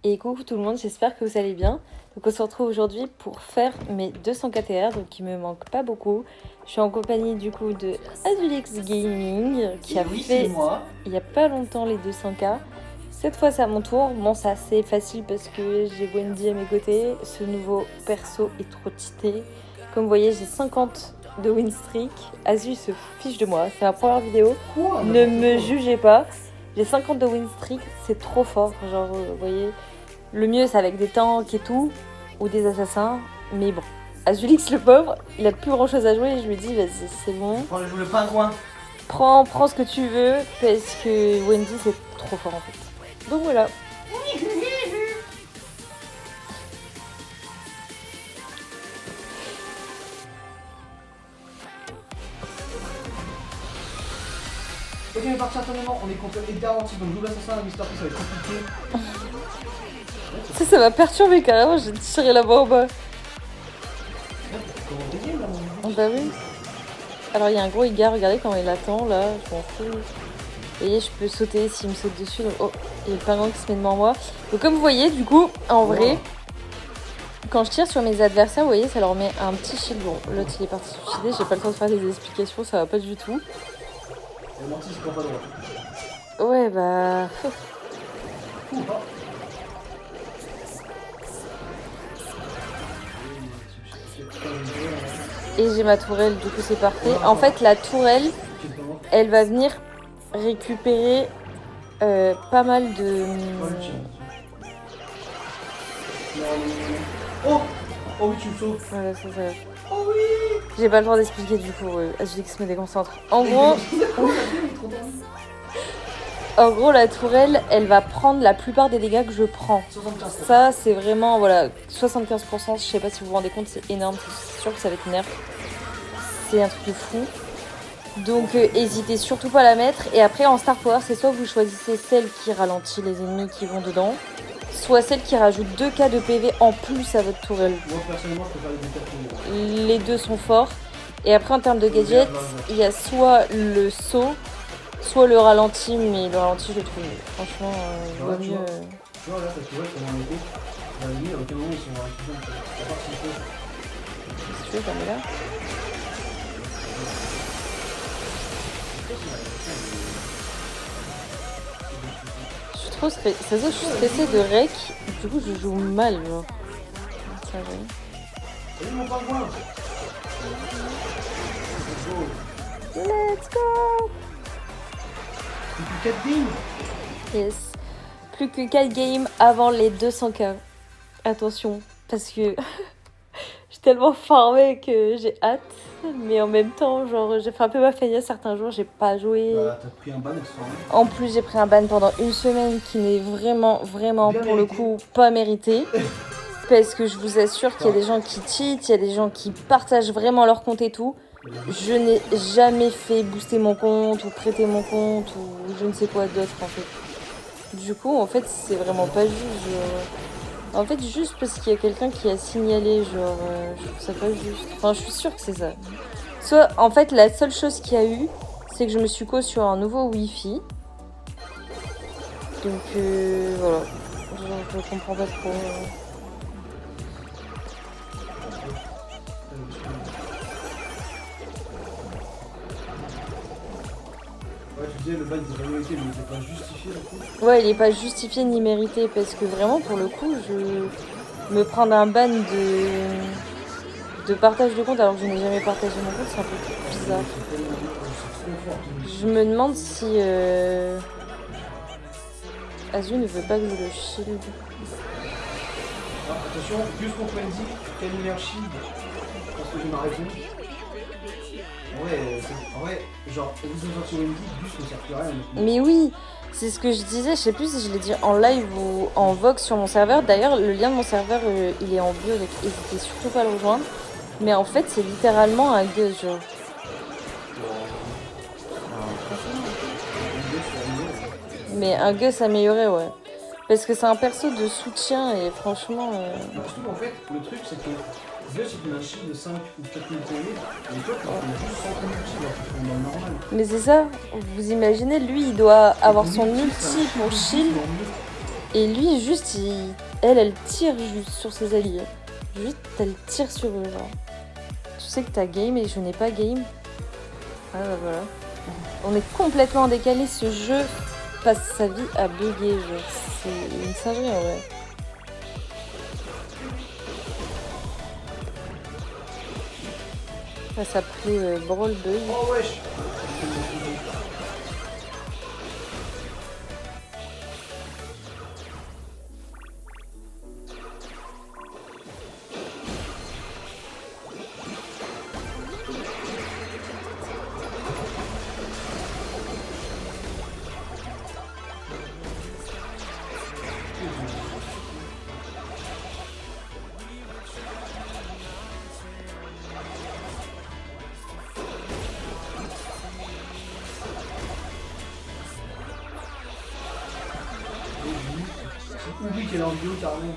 Et coucou tout le monde, j'espère que vous allez bien. Donc on se retrouve aujourd'hui pour faire mes 200 KTR, donc il me manque pas beaucoup. Je suis en compagnie du coup de Azulix Gaming qui a oui, fait c'est moi. il y a pas longtemps les 200K. Cette fois c'est à mon tour. Bon, c'est assez facile parce que j'ai Wendy à mes côtés. Ce nouveau perso est trop cheaté. Comme vous voyez, j'ai 50 de win streak. Azul se fiche de moi, c'est ma première vidéo. Quoi? Ne me jugez pas. J'ai 50 de win streak, c'est trop fort. Genre, vous voyez, le mieux c'est avec des tanks et tout, ou des assassins. Mais bon, Azulix le pauvre, il a plus grand chose à jouer et je lui dis vas-y, c'est bon. Quand je joue le pingouin. Prends ce que tu veux parce que Wendy c'est trop fort en fait. Donc voilà. Ok, on est parti instantanément, on est contre Edgar Antique, donc double assassin, Mister P, ça va être compliqué. Ça m'a perturbé carrément, j'ai tiré la bombe. Bah oui. Alors il y a un gros Edgar, regardez comment il attend là, je m'en fous. Vous voyez, je peux sauter s'il me saute dessus. Donc, oh, il y a le pingouin qui se met devant moi. Donc comme vous voyez, du coup, en vrai, quand je tire sur mes adversaires, vous voyez, ça leur met un petit shield. Bon, l'autre il est parti suicider, j'ai pas le temps de faire des explications, ça va pas du tout. Et Mantis, il prend pas droit. Ouais, bah... Et j'ai ma tourelle, du coup c'est parfait. En fait, la tourelle, elle va venir récupérer pas mal de... Oh! Oh oui, tu me sauves. Voilà, ça. Oh oui! J'ai pas le temps d'expliquer du coup, Azulix me déconcentre. En gros... En gros, la tourelle, elle va prendre la plupart des dégâts que je prends. 75%. Ça, c'est vraiment, voilà, 75%, je sais pas si vous vous rendez compte, c'est énorme, c'est sûr que ça va être nerf. C'est un truc de fou. Donc, hésitez surtout pas à la mettre. Et après, en Star Power, c'est soit vous choisissez celle qui ralentit les ennemis qui vont dedans, soit celle qui rajoute 2K de PV en plus à votre tourelle. Moi, personnellement, je préfère les 2 4 Les deux sont forts. Et après, en termes de gadgets, il y a soit le saut, soit le ralenti, mais le ralenti, je le trouve franchement vaut mieux. Tu vois, là, ta tourelle, comment elle était? À la limite, à aucun moment, ils sont un petit peu. À part s'il faut. Si tu veux, j'en ai là. Je suis trop stressée. Ça se voit, je suis stressée de rec. Du coup, je joue mal, genre. Ça va. Salut mon pingouin! Let's go! Plus que 4 games! Yes. Plus que 4 games avant les 200K. Attention, parce que j'ai tellement farmé que j'ai hâte. Mais en même temps, genre, j'ai fait un peu ma feignasse certains jours, j'ai pas joué. Bah, t'as pris un ban extraordinaire. En plus, j'ai pris un ban pendant une semaine qui n'est vraiment, Bien pour le mérité. coup, pas mérité. Parce que je vous assure qu'il y a des gens qui cheat, il y a des gens qui partagent vraiment leur compte et tout. Je n'ai jamais fait booster mon compte ou prêter mon compte ou je ne sais quoi d'autre en fait. Du coup, en fait, c'est vraiment pas juste. En fait, juste parce qu'il y a quelqu'un qui a signalé, genre, je trouve ça pas juste. Enfin, je suis sûre que c'est ça. Soit, en fait, la seule chose qu'il y a eu, c'est que je me suis co sur un nouveau Wi-Fi. Donc, voilà. Je comprends pas trop. Ouais, tu disais, le ban était pas mérité, mais il était pas justifié du coup. Ouais, il est pas justifié ni mérité parce que vraiment, pour le coup, je me prendre un ban de partage de compte alors que je n'ai jamais partagé mon compte, c'est un peu bizarre. C'est trop fort. Je me demande si Azu ne veut pas que je le shield. Ah, attention, Gus contre Wendy, quel meilleur shield? Parce que j'ai ma réponse. En vrai, genre, vous avez sorti Wendy, Gus ne sert plus à rien. Mais oui, c'est ce que je disais, je sais plus si je l'ai dit en live ou en vox sur mon serveur. D'ailleurs, le lien de mon serveur, il est en bio, donc n'hésitez surtout pas à le rejoindre. Mais en fait, c'est littéralement un Gus, genre. Mais un Gus amélioré, ouais. Parce que c'est un perso de soutien et franchement... Surtout qu'en fait, le truc c'est que Gus il fait un shield de 5 ou 4 000 points, et toi tu fais juste 100 points d'ulti alors que tu fais dans le normal. Mais c'est ça, vous imaginez, lui il doit avoir son ulti pour shield. Et lui, juste, elle tire juste sur ses alliés. Juste, elle tire sur eux, genre. Tu sais que t'as game et je n'ai pas game. Ah bah voilà. On est complètement décalé. Ce jeu passe sa vie à bugger, genre. C'est une singerie en vrai. Ça s'appelait Brawl Bug. Oh wesh. Oublie qu'elle est en vidéo carrément.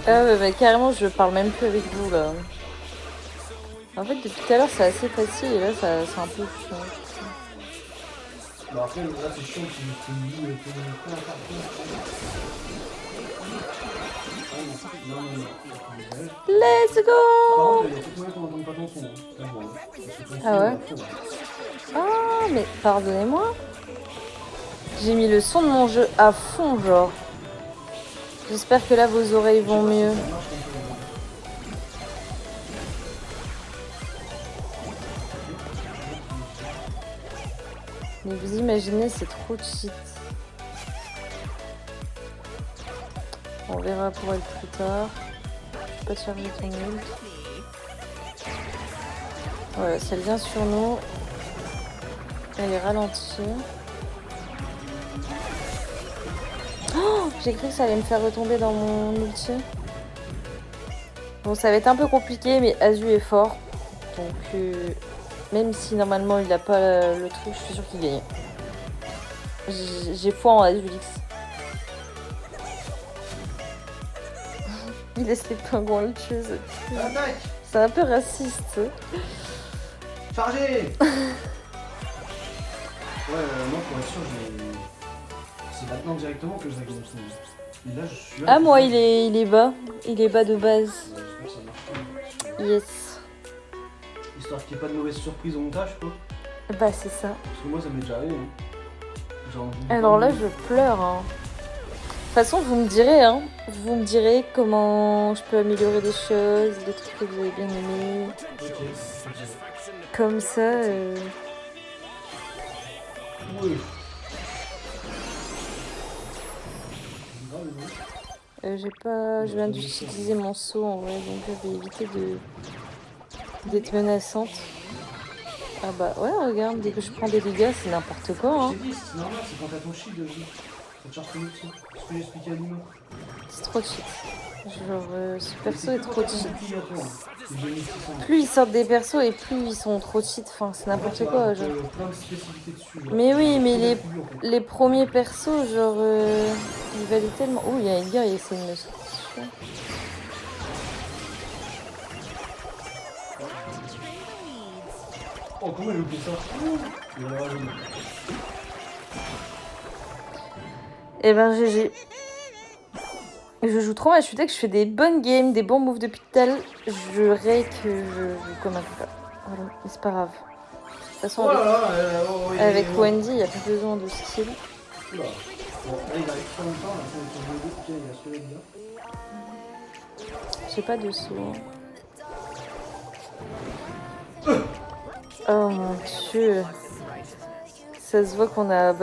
Ah ouais, bah, carrément, je parle même plus avec vous là. En fait, depuis tout à l'heure, c'est assez facile et là, c'est un peu chiant. Bah après, là, c'est chiant que tu me dis que plein Let's Par go! contre, il y a peut-être moyen qu'on n'entende pas ton son. Hein. Ah ouais? Ah, mais pardonnez-moi. J'ai mis le son de mon jeu à fond, genre. J'espère que là, vos oreilles vont mieux. Mais vous imaginez, c'est trop cheat. On verra pour elle plus tard. Je peux pas charger ton ult. Voilà, si elle vient sur nous, elle est ralentie. Oh, j'ai cru que ça allait me faire retomber dans mon ulti. Bon, ça va être un peu compliqué, mais Azu est fort. Donc, même si normalement il n'a pas le truc, je suis sûre qu'il gagne. J'ai foi en Azulix. Il laisse les pingouins le tuer. Attaque! C'est un peu raciste. Chargez! Ouais, moi pour être sûr, c'est maintenant directement que je la gagne. Et là, je suis là. Ah, moi, il est bas. Il est bas de base. J'espère que ça marche. Yes. Histoire qu'il n'y ait pas de mauvaise surprise au montage, quoi. Bah, c'est ça. Parce que moi, ça m'est déjà arrivé. Hein. Genre, Alors là, je pleure. Hein. De toute façon, vous me direz, hein. Vous me direz comment je peux améliorer des choses, des trucs que vous avez bien aimés. Ok. Comme ça. Oui. Je viens d'utiliser mon saut en vrai, donc je vais éviter d'être menaçante. Ah bah ouais, regarde, dès que je prends des dégâts, c'est n'importe quoi. Hein. Je t'ai dit, c'est normal, c'est quand t'as ton shield de vie. Ça te charge ton ulti. C'est ce que j'expliquais à Nino. C'est trop cheat. Genre, ce perso est trop cheat. C'est 2600. Plus ils sortent des persos et plus ils sont trop cheat. Enfin, c'est n'importe quoi. Genre. Plein de spécificités dessus. Genre. Mais oui, mais C'est plus, en fait. les premiers persos, genre, ils valaient tellement. Oh, il y a une gars, il essaie de me sortir. Oh, comment il a loupé ça? Il a rajouté. Eh ben, GG. Je joue trop mal, je suis que je fais des bonnes games, des bons moves depuis tout à l'heure. Je règle que je joue comme un copain. Voilà, mais c'est pas grave. De toute façon, avec Wendy, il n'y a plus besoin de skill. Oula. Bon, là, il arrive pas longtemps, là, pour le jeu. Ok, il a sauvé le gars. J'ai pas de saut. Oh mon dieu. Ça se voit qu'on a... C'est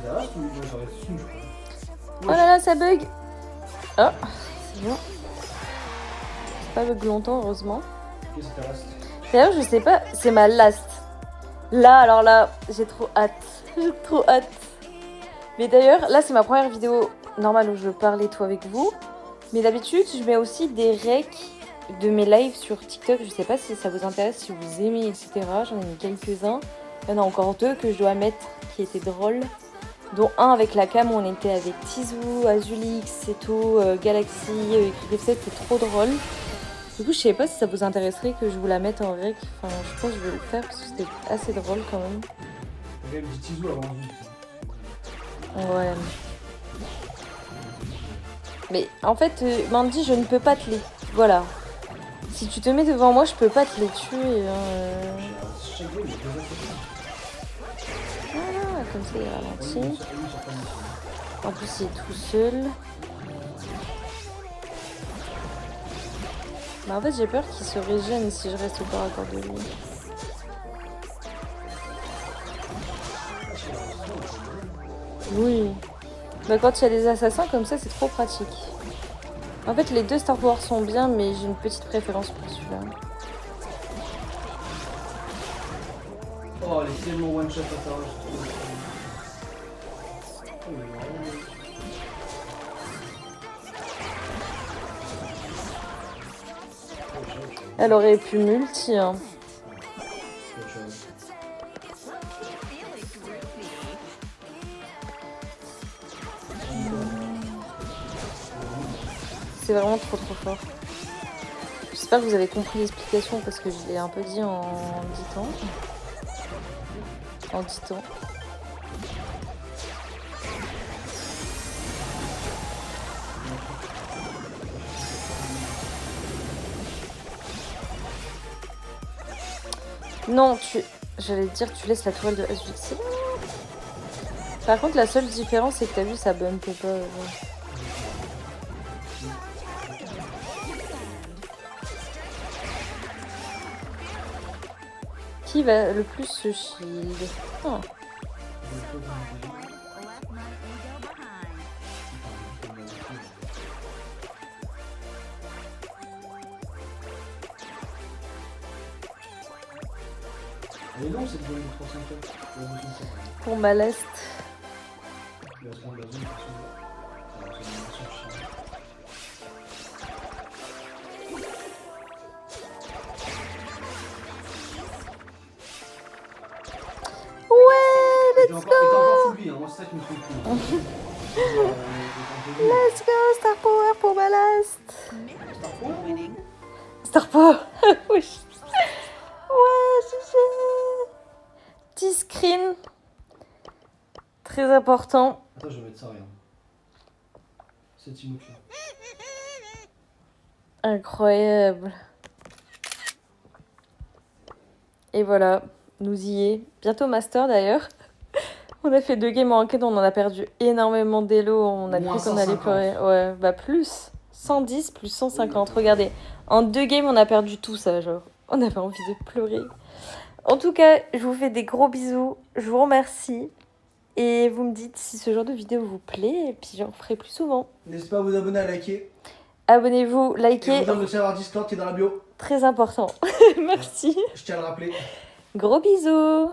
la race ou moi j'aurais su, je crois. Oh là là, ça bug. Oh, c'est bon. C'est pas bug longtemps, heureusement. Ok, c'est ta race. D'ailleurs, je sais pas, c'est ma last. Là, alors là, j'ai trop hâte. J'ai trop hâte. Mais d'ailleurs, là, c'est ma première vidéo normale où je parle et tout avec vous. Mais d'habitude, je mets aussi des recs de mes lives sur TikTok. Je sais pas si ça vous intéresse, si vous aimez, etc. J'en ai mis quelques-uns. Il y en a encore deux que je dois mettre qui étaient drôles. Dont un avec la cam où on était avec Tizou, Azulix et tout, Galaxy, Kripset, c'était trop drôle. Du coup, je sais pas si ça vous intéresserait que je vous la mette en rec. Enfin, je pense que je vais le faire parce que c'était assez drôle quand même. J'ai quand même dit Tizou avant lui. Ouais. Mais en fait, Mandy, je ne peux pas te les... Voilà. Si tu te mets devant moi, je peux pas te les tuer. Chaque game, il y a 2 assassins. Voilà, comme ça, il Oui, ralentit. sur ta mission. En plus, il est tout seul. Bah, en fait, j'ai peur qu'il se régène si je reste au corps à corps de lui. Oui. Bah, quand il y a des assassins comme ça, c'est trop pratique. En fait, les deux Star Wars sont bien, mais j'ai une petite préférence pour celui-là. Oh, elle est tellement one shot à Tara, je trouve. Oh, il est vraiment... Elle aurait pu multi, hein. C'est autre chose. C'est vraiment trop fort. J'espère que vous avez compris l'explication parce que je l'ai un peu dit en 10 temps. En 10 temps. Non, j'allais te dire tu laisses la toile de Asphyxie. Par contre, la seule différence, c'est que t'as vu, ça bump pas. Qui va le plus se shield? Ah. Elle est longue cette zone de 300 heures. Pour ma leste. Il va se prendre la zone pour son... Ça va, c'est une version chiante. Ouais, T'es encore full vie, hein. Moi c'est ça qui me fait cool. let's go, Star Power pour ma last. Star Power. Star Power. Oui. Ouais, GG. 10 screens. Très important. Attends, je vais mettre ça, rien. C'est Timothée. Incroyable. Et voilà, nous y est. Bientôt Master d'ailleurs. On a fait 2 games en enquête, on en a perdu énormément d'élo. On a Moins cru qu'on allait 150. pleurer. Ouais, bah plus. 110 plus 150. Regardez, en 2 games, on a perdu tout ça, genre. On avait envie de pleurer. En tout cas, je vous fais des gros bisous. Je vous remercie. Et vous me dites si ce genre de vidéo vous plaît. Et puis j'en ferai plus souvent. N'hésitez pas à vous abonner, à liker. Abonnez-vous, Et likez. vous donne le serveur Discord qui est dans la bio. Très important. Merci. Je tiens à le rappeler. Gros bisous.